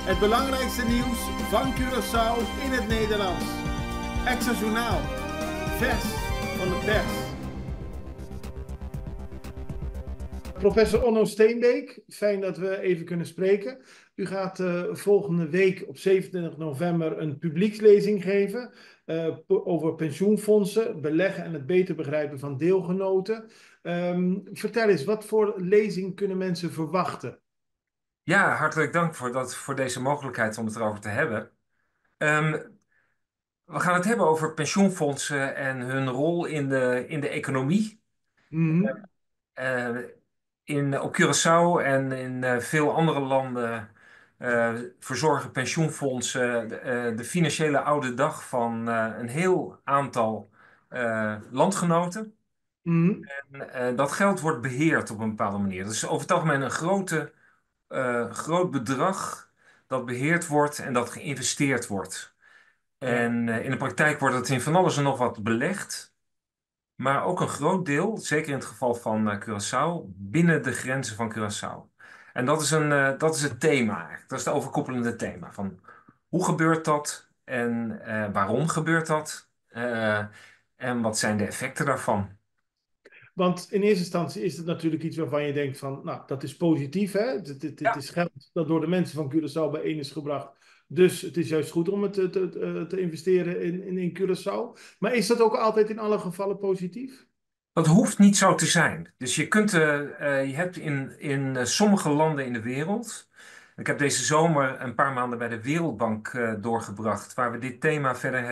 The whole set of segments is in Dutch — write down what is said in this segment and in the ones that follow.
Het belangrijkste nieuws van Curaçao in het Nederlands. Extra Journaal. Vers van de pers. Professor Onno Steenbeek, fijn dat we even kunnen spreken. U gaat volgende week op 27 november een publiekslezing geven over pensioenfondsen, beleggen en het beter begrijpen van deelgenoten. Vertel eens, wat voor lezing kunnen mensen verwachten? Ja, hartelijk dank voor deze mogelijkheid om het erover te hebben. Ehm, we gaan het hebben over pensioenfondsen en hun rol in de economie. Mhm, Eh, op Curaçao en in veel andere landen verzorgen pensioenfondsen de financiële oude dag van een heel aantal landgenoten. mhm. En dat geld wordt beheerd op een bepaalde manier. Dat is over het algemeen een groot bedrag dat beheerd wordt en dat geïnvesteerd wordt. Ja. En in de praktijk wordt het in van alles en nog wat belegd, maar ook een groot deel, zeker in het geval van Curaçao, binnen de grenzen van Curaçao. En dat is het thema eigenlijk. Dat is het overkoepelende thema van hoe gebeurt dat en waarom gebeurt dat en wat zijn de effecten daarvan. Want in eerste instantie is het natuurlijk iets waarvan je denkt van, nou, dat is positief, hè? Dit Ja. is geld dat door de mensen van Curaçao bijeen is gebracht. Dus het is juist goed om het te investeren in Curaçao. Maar is dat ook altijd in alle gevallen positief? Dat hoeft niet zo te zijn. Dus je hebt in sommige landen in de wereld. Ik heb deze zomer een paar maanden bij de Wereldbank doorgebracht, waar we dit thema verder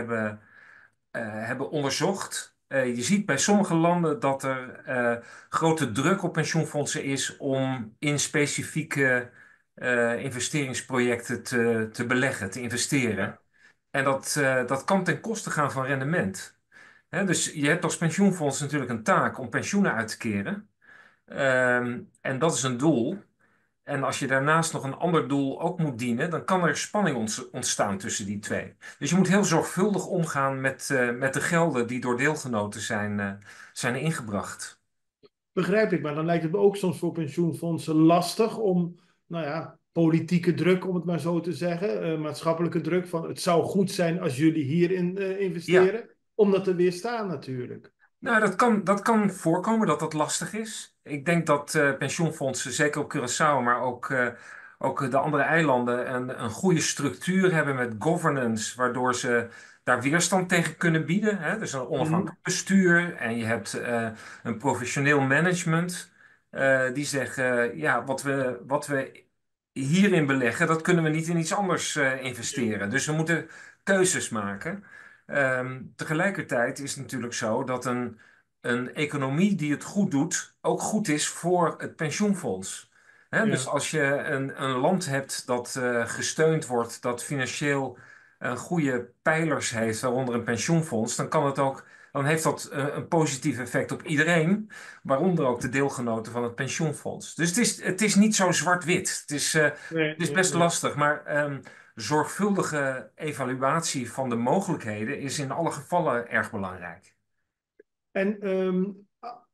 hebben onderzocht. Je ziet bij sommige landen dat er grote druk op pensioenfondsen is om in specifieke investeringsprojecten te beleggen, te investeren. Ja, En dat kan ten koste gaan van rendement. Dus je hebt als pensioenfonds natuurlijk een taak om pensioenen uit te keren. En dat is een doel. En als je daarnaast nog een ander doel ook moet dienen, dan kan er spanning ontstaan tussen die twee. Dus je moet heel zorgvuldig omgaan met de gelden die door deelgenoten zijn ingebracht. begrijp ik. Maar dan lijkt het me ook soms voor pensioenfondsen lastig om, nou ja, politieke druk, om het maar zo te zeggen, maatschappelijke druk van het zou goed zijn als jullie hierin Ja, investeren, om dat te weerstaan natuurlijk. nou, dat kan voorkomen dat dat lastig is. Ik denk dat pensioenfondsen, zeker op Curaçao, maar ook de andere eilanden, een goede structuur hebben met governance, waardoor ze daar weerstand tegen kunnen bieden. Hè? Dus een Mhm. onafhankelijk bestuur en je hebt een professioneel management die zeggen, ja, wat we hierin beleggen, dat kunnen we niet in iets anders investeren. Dus we moeten keuzes maken. Tegelijkertijd is het natuurlijk zo dat een economie die het goed doet, ook goed is voor het pensioenfonds. Dus Ja. als je een land hebt dat gesteund wordt, dat financieel goede pijlers heeft, waaronder een pensioenfonds, dan heeft dat een positief effect op iedereen, waaronder ook de deelgenoten van het pensioenfonds. Dus het is niet zo zwart-wit. Het Nee, is nee, best nee. lastig, maar zorgvuldige evaluatie van de mogelijkheden is in alle gevallen erg belangrijk. En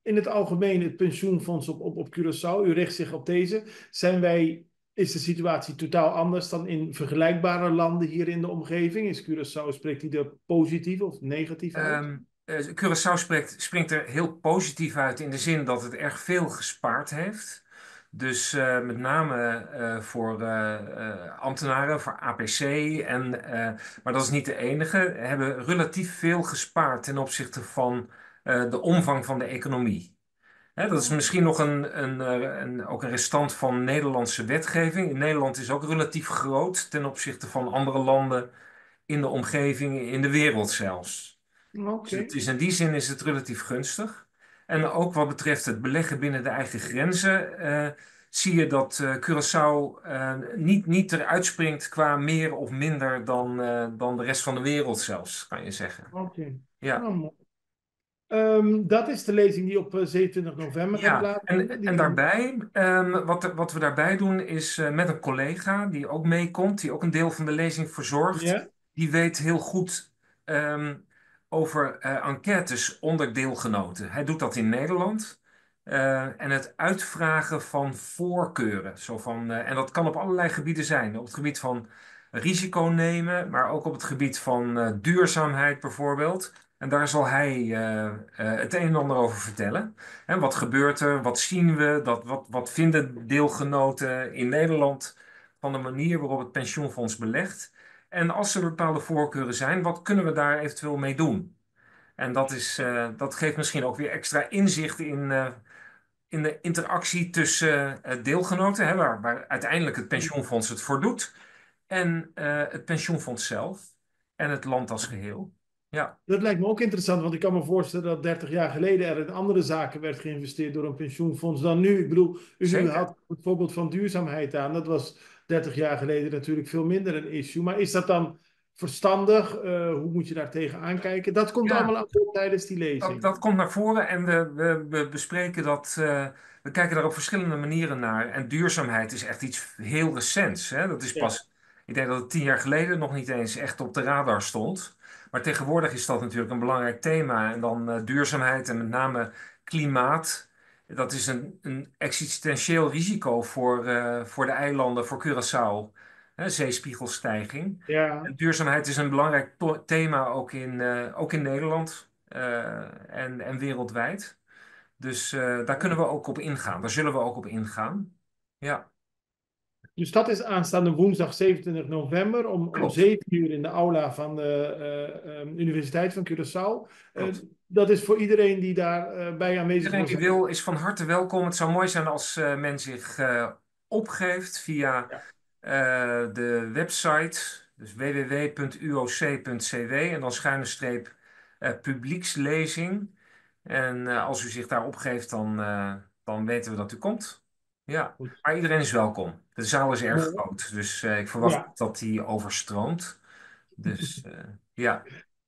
in het algemeen, het pensioenfonds op Curaçao, u richt zich op deze. Is de situatie totaal anders dan in vergelijkbare landen hier in de omgeving? Is Curaçao, spreekt die er positief of negatief uit? Curaçao springt er heel positief uit in de zin dat het erg veel gespaard heeft. Dus met name voor ambtenaren, voor APC, maar dat is niet de enige, hebben relatief veel gespaard ten opzichte van de omvang van de economie. Dat is misschien nog ook een restant van Nederlandse wetgeving. In Nederland is ook relatief groot ten opzichte van andere landen in de omgeving, in de wereld zelfs. Dus Oké, in die zin is het relatief gunstig. En ook wat betreft het beleggen binnen de eigen grenzen, zie je dat Curaçao niet eruit springt qua meer of minder dan de rest van de wereld zelfs, kan je zeggen. oké. Ja. Nou, mooi. Dat is de lezing die op 27 november gaat Ja, plaatsvinden. en daarbij, wat we daarbij doen, is met een collega die ook meekomt, die ook een deel van de lezing verzorgt, Ja, die weet heel goed ehm, over enquêtes onder deelgenoten. Hij doet dat in Nederland. en het uitvragen van voorkeuren. En dat kan op allerlei gebieden zijn. Op het gebied van risico nemen, maar ook op het gebied van duurzaamheid bijvoorbeeld. En daar zal hij het een en ander over vertellen. En wat gebeurt er? Wat zien we? Wat vinden deelgenoten in Nederland van de manier waarop het pensioenfonds belegt? En als er bepaalde voorkeuren zijn, wat kunnen we daar eventueel mee doen? En dat geeft misschien ook weer extra inzicht in de interactie tussen deelgenoten, hè, waar uiteindelijk het pensioenfonds het voor doet, en het pensioenfonds zelf en het land als geheel. Ja, Dat lijkt me ook interessant, want ik kan me voorstellen dat 30 jaar geleden er in andere zaken werd geïnvesteerd door een pensioenfonds dan nu. Ik bedoel, u zeker. had het voorbeeld van duurzaamheid aan. Dat was 30 jaar geleden natuurlijk veel minder een issue. Maar is dat dan verstandig? Hoe moet je daar tegenaan kijken? Dat komt Ja, allemaal aan bod tijdens die dat, lezing. dat komt naar voren en we bespreken dat. We kijken daar op verschillende manieren naar. En duurzaamheid is echt iets heel recents. Hè? Dat is Ja, pas, ik denk dat het 10 jaar geleden nog niet eens echt op de radar stond. Maar tegenwoordig is dat natuurlijk een belangrijk thema. En dan duurzaamheid en met name klimaat. Dat is een existentieel risico voor de eilanden, voor Curaçao. Hè, zeespiegelstijging. ja. En duurzaamheid is een belangrijk thema ook in Nederland en wereldwijd. Dus daar kunnen we ook op ingaan. Daar zullen we ook op ingaan. Ja, Dus dat is aanstaande woensdag 27 november om klopt. 7 uur in de aula van de Universiteit van Curaçao. Klopt. Dat is voor iedereen die daarbij bij aanwezig Iedereen wil die zijn. wil is van harte welkom. Het zou mooi zijn als men zich opgeeft via Ja, de website, dus www.uoc.cw en dan schuine streep publiekslezing. En als u zich daar opgeeft, dan weten we dat u komt. Ja, goed. maar iedereen is welkom. De zaal is erg Mooi. groot, dus ik verwacht Ja, dat die overstroomt. Dus ja,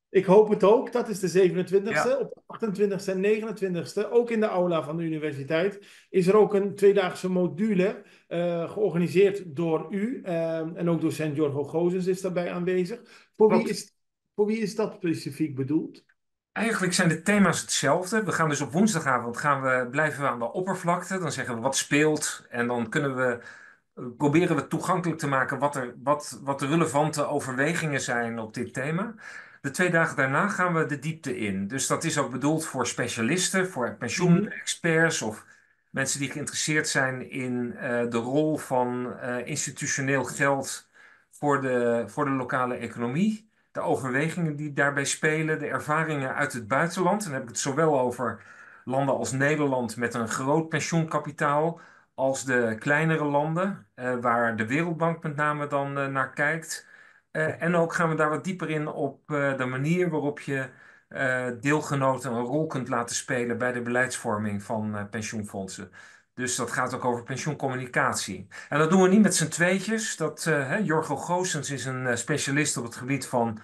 ik hoop het ook. Dat is de 27e. ja. Op de 28e en 29e, ook in de aula van de universiteit, is er ook een tweedaagse module georganiseerd door u. En ook docent Jorgo Gozens is daarbij aanwezig. Klopt. Voor wie is dat specifiek bedoeld? Eigenlijk zijn de thema's hetzelfde. We gaan dus op woensdagavond blijven we aan de oppervlakte. Dan zeggen we wat speelt. En dan proberen we toegankelijk te maken wat de relevante overwegingen zijn op dit thema. De 2 dagen daarna gaan we de diepte in. Dus dat is ook bedoeld voor specialisten, voor Mhm. pensioenexperts of mensen die geïnteresseerd zijn in de rol van institutioneel geld voor de lokale economie. De overwegingen die daarbij spelen, de ervaringen uit het buitenland. En dan heb ik het zowel over landen als Nederland met een groot pensioenkapitaal, als de kleinere landen, waar de Wereldbank met name dan naar kijkt. En ook gaan we daar wat dieper in op de manier waarop je deelgenoten een rol kunt laten spelen bij de beleidsvorming van pensioenfondsen. Dus dat gaat ook over pensioencommunicatie. En dat doen we niet met z'n tweetjes. Jorgo Goossens is een specialist op het gebied van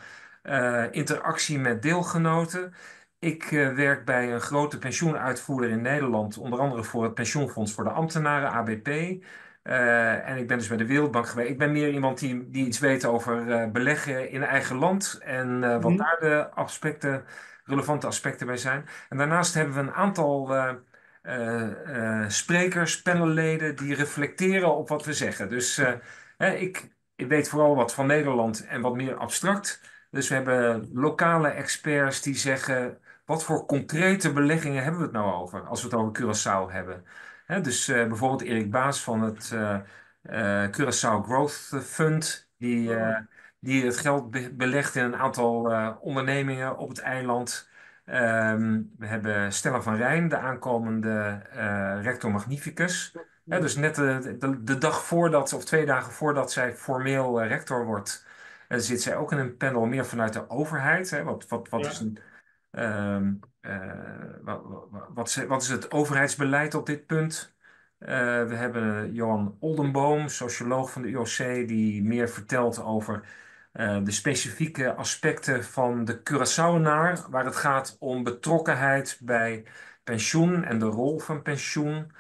interactie met deelgenoten. Ik werk bij een grote pensioenuitvoerder in Nederland, onder andere voor het Pensioenfonds voor de Ambtenaren, ABP. En ik ben dus bij de Wereldbank geweest. Ik ben meer iemand die iets weet over beleggen in eigen land en wat Mhm. daar de relevante aspecten bij zijn. En daarnaast hebben we een aantal sprekers, panelleden die reflecteren op wat we zeggen. Dus ik weet vooral wat van Nederland en wat meer abstract. Dus we hebben lokale experts die zeggen, wat voor concrete beleggingen hebben we het nou over als we het over Curaçao hebben? Dus bijvoorbeeld Erik Baas van het Curaçao Growth Fund, Oh, die het geld belegt in een aantal ondernemingen op het eiland. We hebben Stella van Rijn, de aankomende rector magnificus. ja. Dus net de dag voordat, of 2 dagen voordat zij formeel rector wordt, zit zij ook in een panel meer vanuit de overheid. Hè? Wat is Ja. een, ehm, wat is het overheidsbeleid op dit punt? We hebben Johan Oldenboom, socioloog van de UOC, die meer vertelt over de specifieke aspecten van de Curaçaoenaar, waar het gaat om betrokkenheid bij pensioen en de rol van pensioen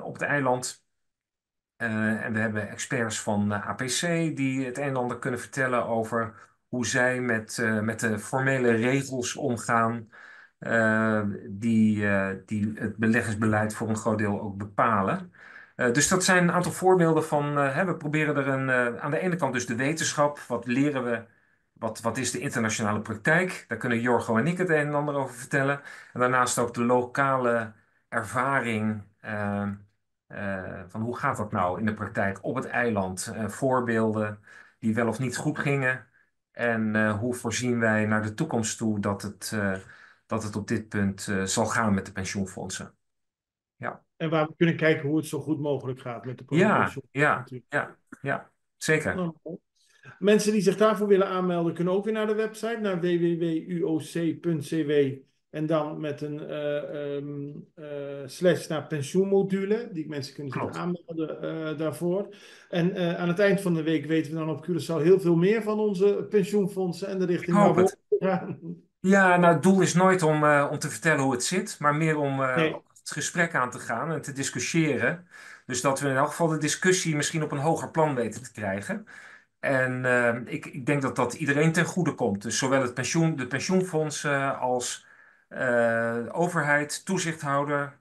op het eiland. En we hebben experts van APC die het een en ander kunnen vertellen over hoe zij met de formele regels omgaan. die het beleggersbeleid voor een groot deel ook bepalen. Dus dat zijn een aantal voorbeelden van, we proberen er aan de ene kant dus de wetenschap, wat leren we, wat is de internationale praktijk? Daar kunnen Jorgo en ik het een en ander over vertellen. En daarnaast ook de lokale ervaring, van hoe gaat dat nou in de praktijk op het eiland? Voorbeelden die wel of niet goed gingen. En hoe voorzien wij naar de toekomst toe dat het op dit punt zal gaan met de pensioenfondsen? Ja, En waar we kunnen kijken hoe het zo goed mogelijk gaat met de ja, pensioen ja, natuurlijk. ja, ja, zeker. Nou, mensen die zich daarvoor willen aanmelden, kunnen ook weer naar de website, naar www.uoc.cw en dan met een slash naar pensioenmodule. Die mensen kunnen zich Klopt. aanmelden daarvoor. En aan het eind van de week weten we dan op Curaçao heel veel meer van onze pensioenfondsen en de Ik richting hoop waar we op het. gaan. Ja, nou, het doel is nooit om te vertellen hoe het zit, maar meer om Nee, het gesprek aan te gaan en te discussiëren. Dus dat we in elk geval de discussie misschien op een hoger plan weten te krijgen. En ik denk dat dat iedereen ten goede komt. Dus zowel de pensioenfondsen als overheid, toezichthouder.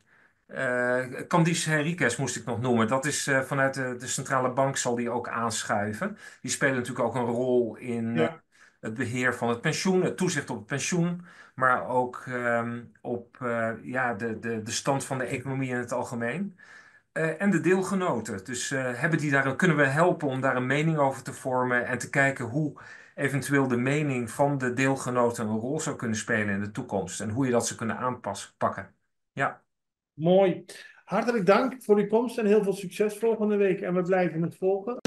Candice Henriques moest ik nog noemen. Dat is vanuit de centrale bank zal die ook aanschuiven. Die spelen natuurlijk ook een rol in ja, het beheer van het pensioen, het toezicht op het pensioen, maar ook op ja, de stand van de economie in het algemeen. En de deelgenoten. Dus kunnen we helpen om daar een mening over te vormen en te kijken hoe eventueel de mening van de deelgenoten een rol zou kunnen spelen in de toekomst en hoe je dat zou kunnen pakken. Ja, mooi. Hartelijk dank voor uw komst en heel veel succes volgende week. En we blijven het volgen.